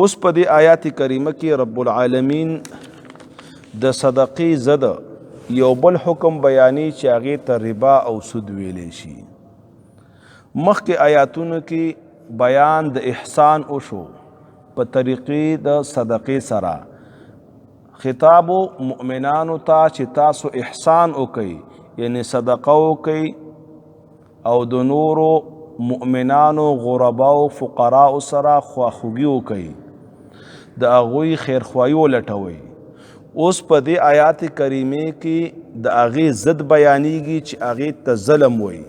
اوس په دې آیات کریمه کې رب العالمین د صدقې زد یو بل حکم بیانی چې هغې ته ربا او سود ویلی شي. مخکې آیاتونو کې بیان د احسان وشو په طریقې د صدقې سره. خطاب مؤمنانو ته چې تاسو احسان وکئ، یعنی صدقه وکئ او د نورو مؤمنانو غرباو فقراو سره خواخوږي وکئ، د هغوی خیرخواهي ولټوئ. اوس په دې آیات کریمه کې د هغې ضد بیانیږي چې هغې ته ظلم وایي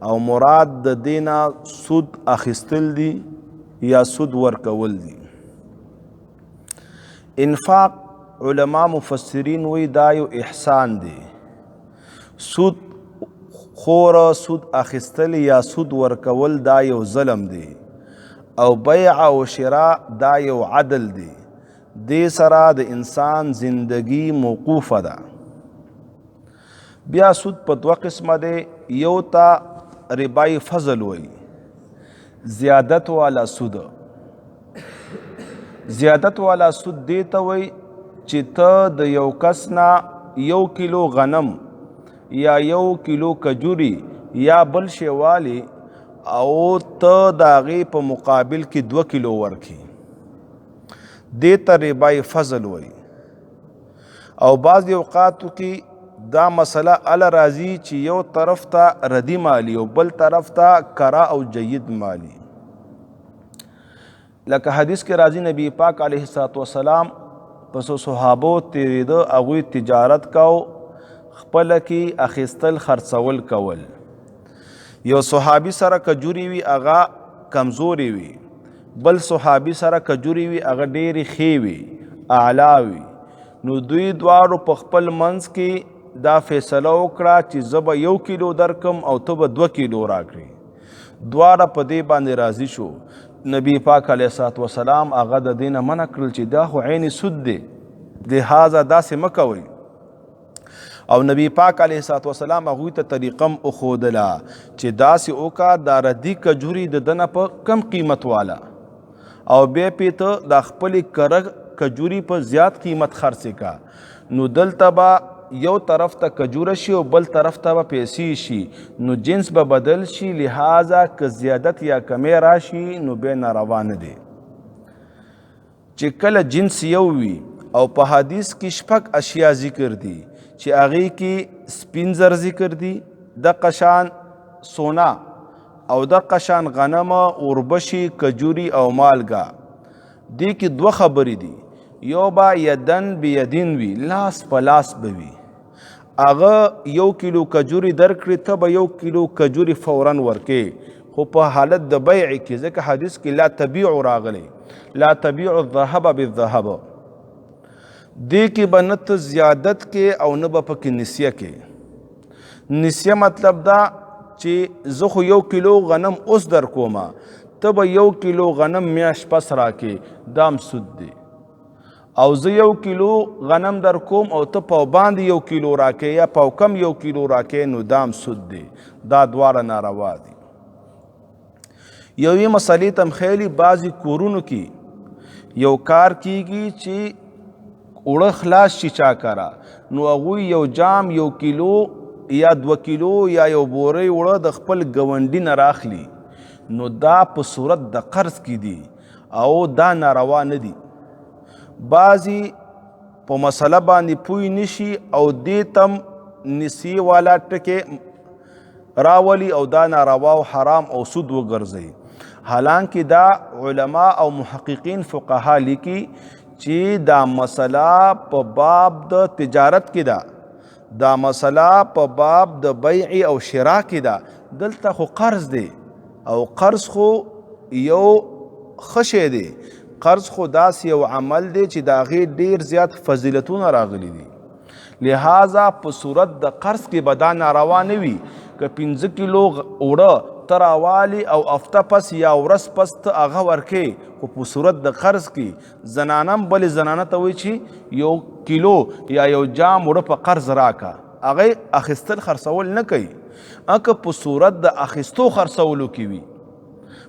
او مراد د دې نه سود اخیستل دي یا سود ورکول دي. انفاق علما مفسرین وی دا یو احسان دی. سود خور، سود اخیستل یا سود ورکول دا یو ظلم دی، او بیع او شراء دا یو عدل دی. دې سره د انسان زندگی موقوفه ده. بیا سود په دوه قسمه دی. یو ته ربای فضل وی، زیادت والا سود. زیادت والا سود دی ته وی چې ته د یو کس نه 1 کیلو غنم یا 1 کیلو کجوري یا بل شی والی او ته د هغې په مقابل کې 2 کیلو ورکړي، دې ته ربای فضل وی. او بعض اوقاتو کې دا مسله ال راځي چې یو طرف ته ردی مالی او بل طرف ته کرا او جید مالی. لکه حدیث کې راځي نبی پاک علیه الصلاۃ والسلام پس صحابو تیریده، هغوی تجارت کو، خپل کې اخیستل خرڅول کول. یو صحابي سره کجوري وي هغه کمزوري وي، بل صحابي سره کجوري وي هغه ډېرې ښې وي، اعلی وي. نو دوی دواړو په خپل منځ کې دا فیصله وکړه چې زه به 1 کیلو درکم او ته به 2 کیلو راکړې. دواړه په دې باندې راضي شو. نبی پاک علیه الصلاۃ والسلام هغه د دې نه منع کړل چې دا خو عین سود دی، لهذا داسې مه کوئ. او نبی پاک علیه الصلاۃ والسلام هغوی ته طریقم وښودله چې داسې وکړه دا ردي کجوري د ده نه په کم قیمت والا او بیا پې ته دا خپلې کره کجوري په زیات قیمت خرڅې کا. نو دلته به یو طرف ته کجوره شي او بل طرف ته به پیسې شي، نو جنس به بدل شي. لہذا که زیادت یا کمی راشي نو بیا ناروا نه دی. چې کله جنس یو وي او په حدیث کې 6 اشیاء ذکر دي چې هغې کې سپین زر ذکر دي، د قشان سونا او د قشان غنم، اوربشي، کجوري او مالګه. دې کې 2 خبرې دي. یو به یدن بیدین وي، لاس په لاس به وي. هغه 1 کیلو کجوري درکړي، ته به 1 کیلو کجوري فوراً ورکې، خو په حالت د بیع کې، ځکه حدیث کې لا تبیع راغلی، لا تبیع الذهب بالذهب. دې کې به نه ته زیادت کې او نه به پکې نسیه کې. نسیه مطلب دا چې زه خو 1 کیلو غنم اوس در کومه، ته به 1 کیلو غنم میاشت پس راکې، دام سود دی. او زه 1 کیلو غنم در کوم او ته په باندې 1 کیلو راکې یا په کم 1 کیلو راکې، نو دام سود دی. دا دواړه ناروا دي. یوې مسلې تم خیلی بعضی کورونو کې یو کار کیږي چې اوړه خلاص شي چا کرا، نو هغوی یو جام 1 کیلو یا 2 کیلو یا یو بورۍ اوړه د خپل ګاونډي نه راخلي. نو دا په صورت د قرض کې دي او دا ناروا نه دي. بعضی په مسله باندې پوی نشي او دې تم نسی والا ټکې راولي او دا ناروا او حرام او سود وګرځي. حالانکه دا علما او محققین فقها لیکي چې دا مسله په باب د تجارت کې ده، دا مسله په باب د بیع او شراء کې ده. دلته خو قرض دی او قرض خو یو خشه دی. قرض خو داسې یو عمل دی چې د هغې ډېر زیات فضیلتونه راغلي دي. لہذا په صورت د قرض کې به دا ناروا نه وي. که 5 کیلو اوړه ته راوالي او هفته پس یا ورځ پس ته هغه ورکې، خو په صورت د قرض کې زنانم بلې زنانه ته وایي چې 1 کیلو یا یو جام اوړه په قرض راکه، هغې اخیستل خرڅول نه کوي. که په صورت د اخیستو خرڅولو کې وي،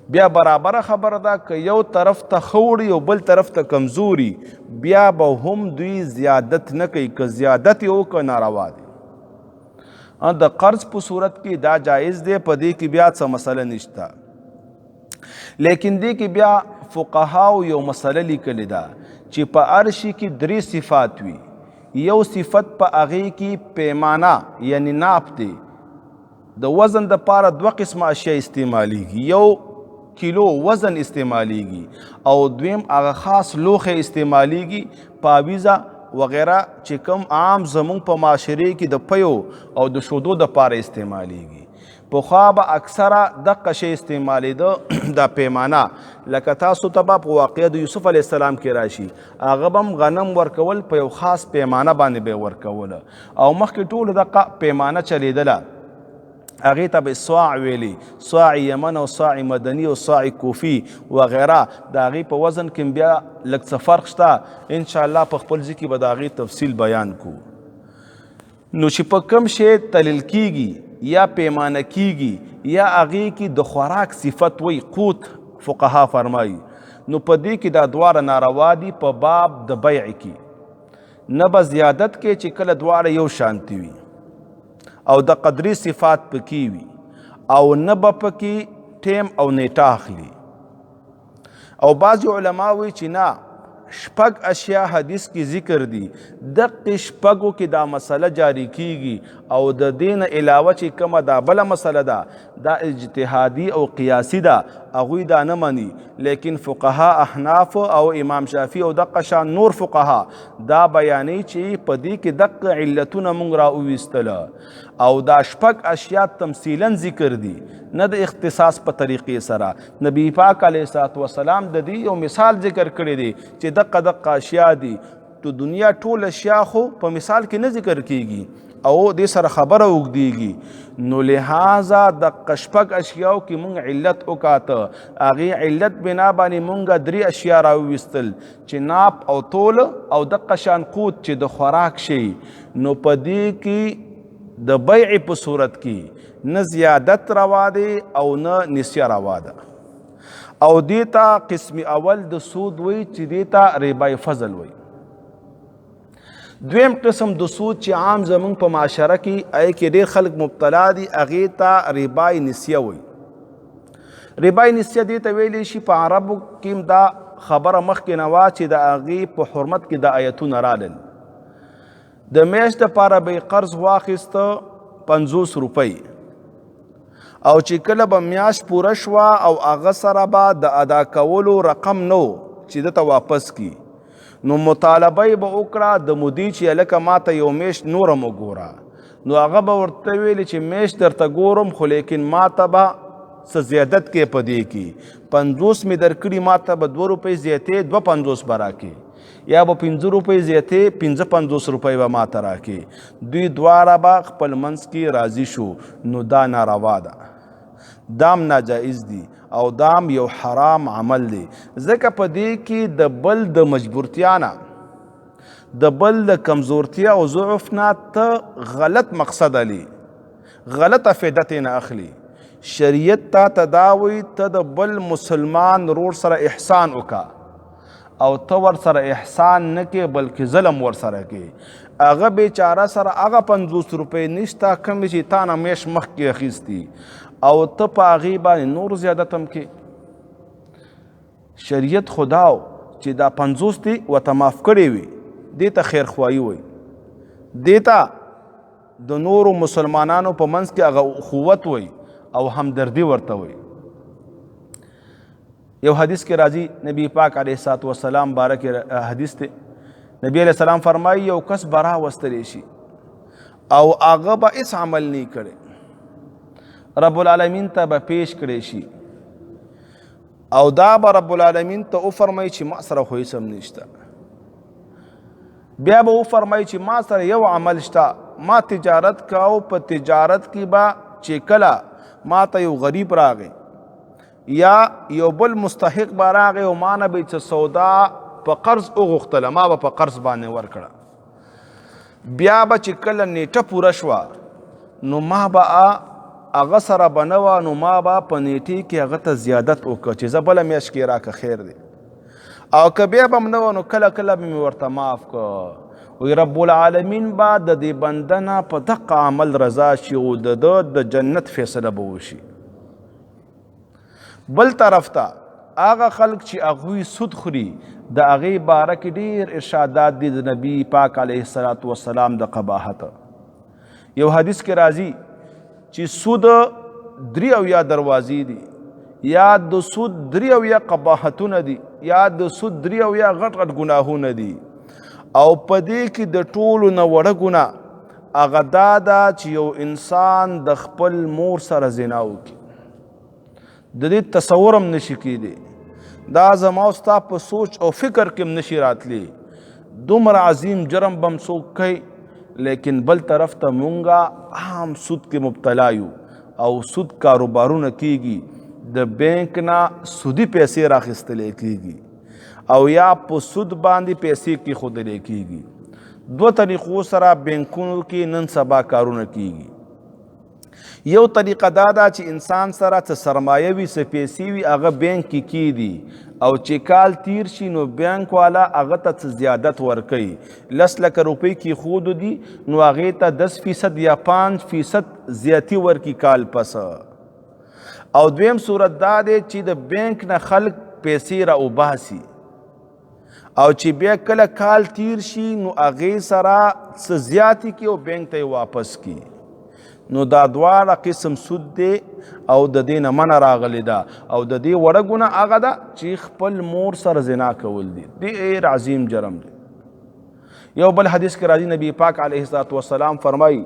بیا برابر خبره ده که یو طرف ته خوړي او بل طرف ته کمزوري بیا به هم دوی زیادت نه کوي که زیادت یې وکړه ناروا دی. د قرض په صورت کې دا جایز دی، په دې کې بیا څه مسله نشته. لیکن دې کې بیا فقهاو یو مسله لیکلې ده چې په هر شي کې 3 صفات وي. یو صفت په هغې کې پیمانه یعنی ناپ دی، د وزن دپاره 2 قسمه اشیا استعمالیږي، یو کیلو وزن استعمالیږي او دویم هغه خاص لوښی استعمالیږي، پاویزه وغیرہ چې کوم عام زمونږ په معاشرې کې د پیو او د شودو دپاره استعمالیږي. پخوا به اکثره دقه شی استعمالیده دا پیمانه، لکه تاسو ته به په واقعاتو یوسف علیه السلام کې راشي، هغه به هم غنم ورکول په یو خاص پیمانه باندې به ورکوله او مخکې ټولو دقه پیمانه چلیدله، هغې ته به صاع ویلي، صاع یمن او صاع مدني او صاع کوفي وغیره. د هغې په وزن کې بیا لږ څه فرق شته، انشاءالله په خپل ځای کې به د هغې تفصیل بیان کو. نو چې په کوم شی تلل کیږي یا پیمانه کیږي یا هغې کې د خوراک صفت وی قوت فقها فرمایي، نو په دې کې دا دواړه ناروا دي. په باب د بیع کې نه به زیادت کې چې کله دواړه یو شانتي وي او د قدري صفات پکې وي او نه به پکې ټیم او نیټه اخلي. او بعضې علما وایي چې نه، 6 اشیا حدیث کې ذکر دي، دقې 6 کې دا مسله جاری کیږي او د دې نه علاوه چې کومه دا بله مسله ده دا اجتهادي او قیاسي ده، هغوی دا نه مني. لیکن فقها احناف او امام شافعي او دقه شان نور فقها دا بیانوي چې په دې کې دقه علتونه مونږ راوویستله او دا 6 اشیا تمثیلا ذکر دي، نه د اختصاص په طریقې سره. نبی پاک علیه الصلاة والسلام د دې یو مثال ذکر کړی دی چې دقه اشیا دي. تو دنیا ټول اشیا خو په مثال کې نه ذکر کیږي او دې سره خبره اوږدیږي. نو لہذا د 6 اشیاو کې مونږ علت وکاته، هغې علت بنا باندې مونږ 3 اشیا راوویستل چې ناپ او تول او دقه شان قوت چې د خوراک شي. نو په دې کې د بیع په صورت کې نه زیادت روا دی او نه نسیه روا ده. او دیتا قسم اول د سود وی چې دیتا ربای فضل وی. دویم قسم د سود چې عام زمونږ په معاشره کې ای کې ډېر خلک مبتلا دي، هغې ته ربای نسیه وی. ربای نسیه دې ته ویلی شي، په عربو کې دا خبره مخکې نه وه چې د هغې په حرمت کې د آیتونه رالل. د میاشت دپاره به یې قرض واخیسته 50 روپۍ او چې کله به میاشت پوره شوه او هغه سره به د ادا کولو رقم نو چې دته واپس کی، نو مطالبه یې به وکړه د مودي چې هلکه ماته یو میاشت نوره مو ګوره. نو هغه به ورته ویلي چې میاشت درته ګورم خو لیکن ماته به څه زیادت کې په دې کې 50 مې درکړي، ماته به 2 روپۍ زیاتې 2.50 به راکې یا به 5 روپۍ زیاتې 55 روپۍ به ماته راکې. دوی دواړه به خپل منځ کې راضي شو. نو دا ناروا ده، دام ناجائز دی او دام یو حرام عمل دی. ځکه په دې کې د بل د مجبورتیا نه، د بل د کمزورتیا او ضعف نه ته غلط مقصد علی، غلطه فایده ترې نه اخلي. شریعت تا تداوی ته د بل مسلمان رور سره احسان وکا او ته ور سره احسان نه کې بلکې ظلم ور سره کې. هغه بیچاره سره هغه 50 روپۍ نشته کوم چې تا نه میش مخکې اخیستي او ته په هغې باندې نور زیادت هم کې. شریعت خداو چې دا 50 دي ورته معاف کړی وي، دې ته خیرخواهي وایي، دې ته د نورو مسلمانانو په منځ کې هغه اخوت وایي او همدردی ورته وایي. یو حدیث کې راځي، نبی پاک علیه الصلاة والسلام بارک حدیث ته نبی علیہ السلام فرمایي یو کس برا وستلی شي او هغه به هیڅ عمل نه کړي، رب العالمین ته به پیش کړی شي او دا به رب العالمین ته وفرمایي چې ما سره خو هیڅ هم نشته. بیا به وفرمایي چې ما سره یو عمل شته، ما تجارت کاو، په تجارت کې به چې کله ما ته یو غریب راغی یا یو بل مستحق به راغی او ما نه به څه سودا په قرض وغوښتله، ما به په قرض باندې ورکړه. بیا به چې کله نیټه پوره شوه نو ما به هغه سره به نه وه نو ما به په نیټې کې هغه ته زیادت وکړه چې زه بله میاشت کې راکړه خیر دی او که بیا به م نه وه نو کله کله به مې ورته معاف کړه وی رب العالمین به د دې بنده نه په دقه عمل رضا شي او د ده د جنت فیصله به وشي. بل طرف ته هغه خلک چې هغوی سود خوري د هغې باره کې ډېر ارشادات دي د نبي پاک علیه الصلاة والسلام د قباحت. یو حدیث کې راځي چې سود 83 دروازې دي یا د سود 83 قباحتونه دي یا د سود 83 غټ غټ ګناهونه دي او په دې کې د ټولو نه وړه ګناه هغه دا ده چې یو انسان د خپل مور سره زنا وکړي. د دې تصور هم نشي کیدی، دا زما او ستا په سوچ او فکر کې هم نشي راتلی. دومره عظیم جرم به هم څوک کوي، لیکن بل طرف ته مونږه عام سود کې مبتلا یو او سود کاروبارونه کیږي، د بینک نه سودی پیسې راخیستلی کیږي او یا په سود باندې پیسې کیښودلی کیږي. دو طریقو سره بینکونو کې نن سبا کارونه کیږي. یو طریقه دا ده چې انسان سره څه سرمایه وي، څه پیسې وي، هغه بینک کې کیدي او چې کال تیر شي نو بینک والا هغه ته څه زیادت ورکوي. 10 لکه روپۍ کیښودو دي نو هغې ته 10% یا 5% زیاتی ورکي کال پس. او دویم صورت دا دی چې د بینک نه خلک پیسې را وباسي او چې بیا کله کال تیر شي نو هغې سره څه زیاتې کړي او بینک ته یې واپس کړي. نو دا دواړه قسم سود دی او د دې نه منع راغلی ده او د دې وړه ګناه هغه ده چې خپل مور سره زنا کول دي. ډېر عظیم جرم دی. یو بل حدیث کې راځي نبی پاک علیه الصلاة والسلام فرمایي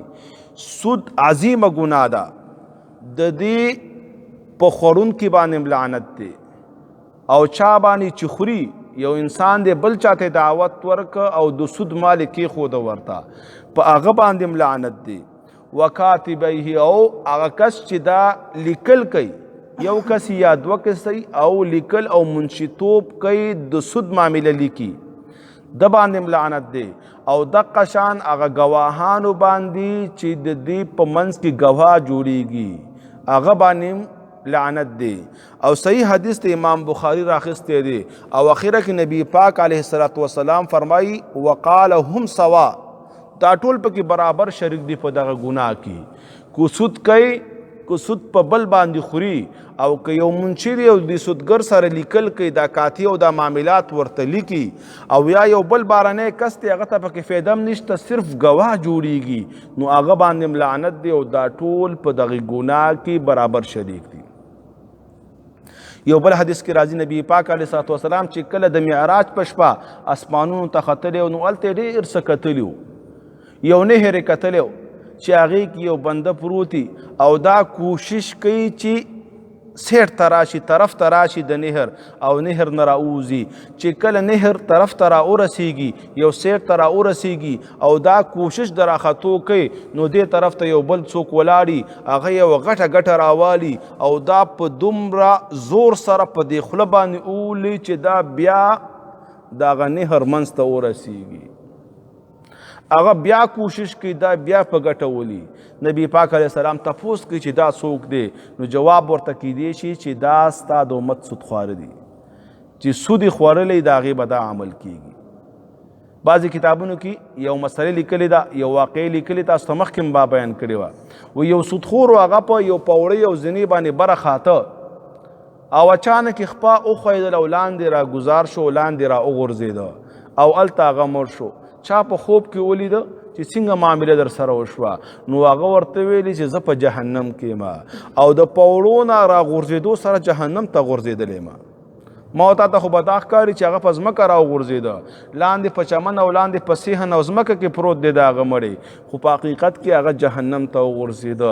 سود عظیمه ګناه ده، د دې په خوړونکي باندې لعنت دی او چا باندې چې خوري یو انسان دی بل چاته دعوت ورکه او د سود مال کیښوده ورته په هغه باندې لعنت دی. وکاتبیه او هغه کس چې دا لیکل کوي، یو کس یا دوه کسي او لیکل او منشیتوب کوي د سود معامله لیکي، د باندې لعنت دی. او دقه شان هغه ګواهانو باندې چې د دې په منځ کې ګواه جوړیږي هغه باندې لعنت دی. او صحیح حدیث ته امام بخاری راخسته دی او اخیره کې نبی پاک علیه الصلاة والسلام فرمایي وقال هم سوا، دا ټول پکې برابر شریک دی په دغه ګناه کې. کو سود کوي، کو سود په بل باندې خوري او که یو منشي دی او د سودګر سره لیکل کوي دا کاتی او دا معاملات ورته لیکي او یا یو بل بارنی کس دی هغه ته پکې فایده هم نشته، صرف ګواه جوړیږي، نو هغه باندې لعنت دی او دا ټول په دغه ګناه کې برابر شریک دی. یو بل حدیث کې راځي نبی پاک علیه الصلاة والسلام چې کله د معراج په شپه اسمانونو ته ختلی نو هلته ډېر څه کتلي وو. یو نهر یې کتلی و چې هغې کې یو بنده پروتي او دا کوشش کوي چې سیټ ته راشي، طرف ته راشي د نهر او نهر نه راوځي. چې کله نهر طرف ته راورسیږي یو سیټ ته راورسیږي او دا کوشش د راختو کوي نو دې طرف ته یو بل څوک ولاړي هغه یو غټه ګټه راوالي او دا په دومره زور سره په دې خوله باندې اولي چې دا بیا دغه نهر منځ ته ورسیږي. هغه بیا کوشش کوي دا بیا په ګټه ولي. نبی پاک علیه السلام تپوس کوي چې دا څوک دی نو جواب ورته کیدی شي چې دا ستا د امت سودخواره دي چې سود یې خوړلی د هغې به دا عمل کیږي. بعضې کتابونو کې یو مسله لیکلې ده، یو واقعې لیکلې، تاسو ته مخکې ما بیان کړې وه. و یو سودخور و هغه په یو پوړۍ او زینې باندې بره خاته او اچانک یې خپه وښویدل او لاندې را ګزار شو، لاندې را وغورځېده او هلته هغه مړ شو. چا په خوب کې ولیده چې څنګه معامله در سره وشوه نو هغه ورته ویلي چې زه په جهنم کې یم او د پوړو نه را غورځېدو سره جهنم ته غورځېدلی یم. ما تا ته خو به دا ښکاري چې هغه په ځمکه را وغورځېده، لاندې په چمن او لاندې په صحن او ځمکه کې پروت دی د هغه مړی، خو په حقیقت کې هغه جهنم ته وغورځېده.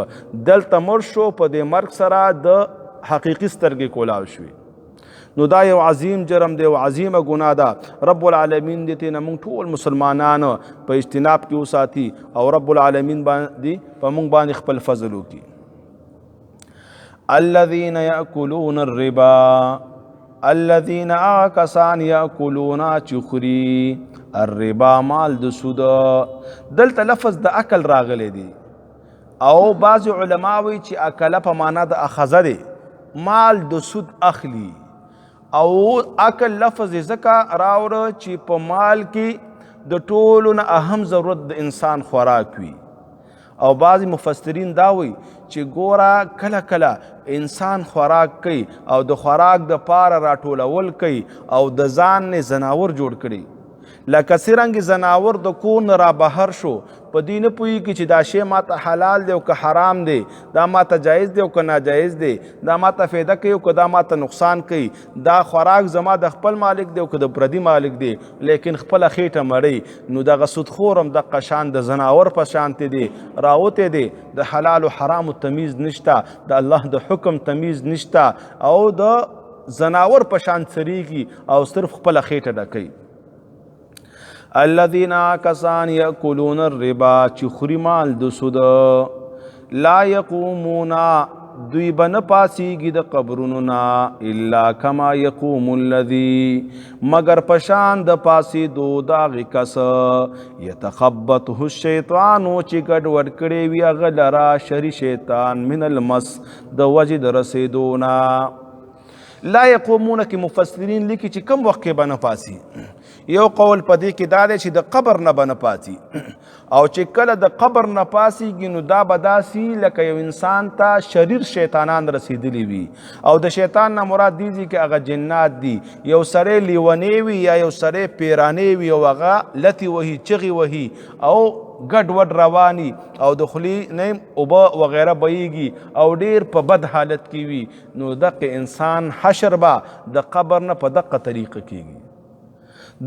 دلته مړ شو، په دې مرګ سره د حقیقي سترګې کولاو شوې. نو دا یو عظیم جرم دی او عظیمه ګناه ده. رب العالمین دې ته نه موږ ټول مسلمانان په اجتناب کې وساتي او رب العالمین باندې په موږ باندې خپل فضل وکړي. الذين يأكلون الربا، الذين کسان یأکلون چې خوري الربا مال د سود. دلته لفظ د اکل راغلی دی او بعض علما وی چې اکله په معنا د اخذه دی، مال د سود اخلی، او اکل لفظ ځکه راوړه چې په مال کې د ټولو نه اهم ضرورت د انسان خوراک وي. او بعضی مفسرین دا وی چې ګوره کله کله انسان خوراک کوي او د خوراک د پاره راټولول کوي او د ځان نه زناور جوړ کړي، لکه څرنګه زناور د کور نه را بهر شو، په دې نه پوهېږي چې دا شی ماته حلال دی او که حرام دی، دا ماته جایز دی او که ناجایز دی، دا ماته فایده کوي او که دا ماته نقصان کوي، دا خوراک زما د خپل مالک دی او که د پردي مالک دی، لیکن خپله خېټه مړی. نو دغه سودخور هم دغه شان د زناور په شانتې دی، راوتی دی، د حلال و حرامو تمیز نشته، د الله د حکم تمیز نشته، او د زناور په شان څریږي او صرف خپله خېټه ډکوي. الذين کسان یاکلون الربا چې خوري مال د سود، لا یقومون دوی به نه پاسیږي د قبرونو نه، الا کما یقوم الذي مگر پشان د پاسېدو د هغې کس یتخبطه الشیطان چې ګډوډ کړی وي هغه لره شري شیطان من المس د وجې د رسېدو نه. لا یقومونه کې مفسرین لیکي چې کم وخت کې به نه پاسي. یو قول په دې کې دا دی چې د قبر نه به نه پاسي، او چې کله د قبر نه پاسېږي نو دا به داسې لکه یو انسان ته شریر شیطانان رسېدلي وي، او د شیطان نه مراد دي چې هغه جنات دي. یو سړی لیونی وي یا یو سړی پیرانی وي او هغه لتې وهي، چغې وهي او ګډ وډ رواني او د خولې نه اوبه وغیره بهیږي او ډېر په بد حالت کې وي، نو دغه انسان حشر به د قبر نه په دقه طریقه کېږي.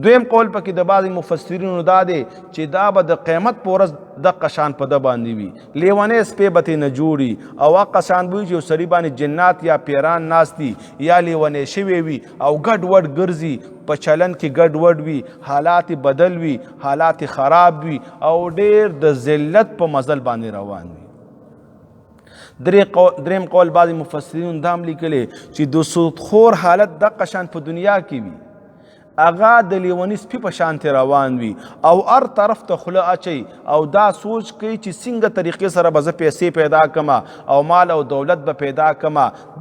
دویم قول پکې د بعضې مفسرینو دا دی چې دا به د قیامت په ورځ دقه شان په ده باندې وي، لیونی سپی به ترې نه جوړي، او هغه شان به وي چې یو سړي باندې جنات یا پیران ناست دي یا لیونی شوی وي او ګډ وډ ګرځي، په چلن کې ګډ وډ وي، حالات بدل وي، حالات خراب وي او ډېر د ذلت په مزل باندې روان وي. دریم قول بعضې مفسرین دا هم لیکلی چې د سودخور حالت دقه شان په دنیا کې وي، هغه د لیوني سپي په شانتې روان وي او هر طرف ته خوله اچوي او دا سوچ کوي چې څنګه طریقې سره به زه پیسې پیدا کړم او مال او دولت به پیدا کړم،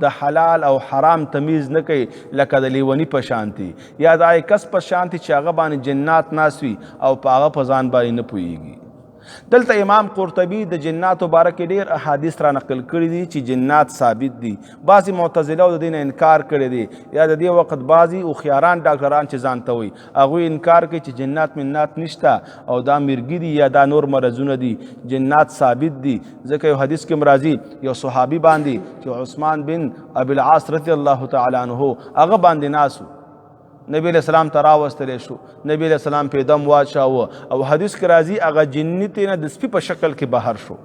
د حلال او حرام تمیز نه کوي لکه د لیوني په شانتې یا د کس په شانتې چې هغه باندې جنات ناست وي او په هغه په ځان باندې نه پوهېږي. دلته امام قرطبي د جناتو باره کې ډېر احادیث را نقل کړي دي چې جنات ثابت دي. بعضې معتزله او د دې نه انکار کړی دی، یا د دې وخت بعضې هوښیاران ډاکټران چې ځان ته وایي هغوی انکار کوي چې جنات منات نشته او دا مرګي دي یا دا نور مرضونه دي. جنات ثابت دي ځکه یو حدیث کې مرازي یو صحابي باندې چې عثمان بن ابي العاص رضی الله تعالی عنه هغه باندې ناسو، نبی علیہ السلام ته راوستلی شو، نبی علیہ السلام پې دم واچاوه او حدیث کې راځي هغه جني ترې نه د سپي په شکل کې بهر شو.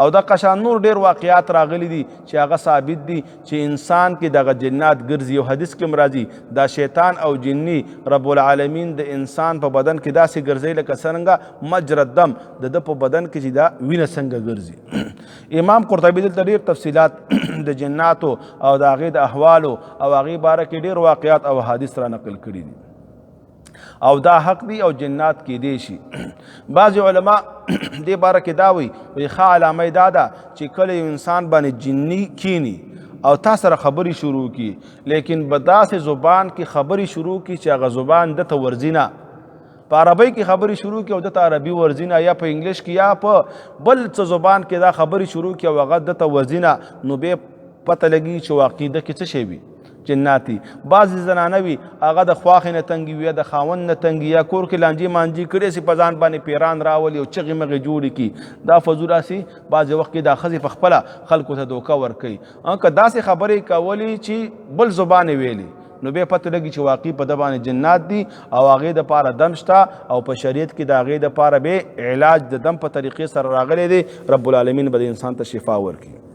او دغه شان نور ډېر واقعات راغلي دي چې هغه ثابت دي چې انسان کې دغه جنات ګرځي. یو حدیث کې مرادي دا شیطان او جني رب العالمین د انسان په بدن کې داسې ګرځي لکه څرنګه مجرى الدم د ده په بدن کې چې دا وینه څنګه ګرځي. امام قرطبي دلته ډېر تفصیلات د جناتو او د هغې د احوالو او هغې باره کې ډېر واقعات او حدیث را نقل کړي دي او دا حق دی او جنات کېدی شي. بعضې علما دې باره کې دا وایي ښه علامه یې دا ده چې کله یو انسان باندې جني کینی او تا سره خبرې شروع کړي، لیکن به داسې زبان کې خبرې شروع کړي چې هغه زبان ده ته ورځي نه، په عربۍ کې خبرې شروع کړي او ده ته عربي ورځي نه، یا په انګلیش کې یا په بل څه زبان کې دا خبرې شروع کړي او هغه ده ته ورځي نه، نو بیا پته لګي چې واقعي ده کې څه شی وي، جناتی. بعضې زنانه وي هغه د خواښې نه تنګي وي یا د خاوند نه تنګي یا کور کې لانجې مانجې کړې سي په ځان باندې پیران راولي او چغې مغې جوړې کړي، دا فضول راسي. بعضې وخت کې دا ښځې په خپله خلکو ته دوکه ورکوي، که داسې خبرې کولې چې بل زبان یې ویلې نو بیا پته لګي چې واقعي په ده باندې جنات دي او هغې دپاره دم شته او په شریعت کې د هغې دپاره بیا علاج د دم په طریقې سره راغلی دی. رب العالمین به د انسان ته شفا ورکړي.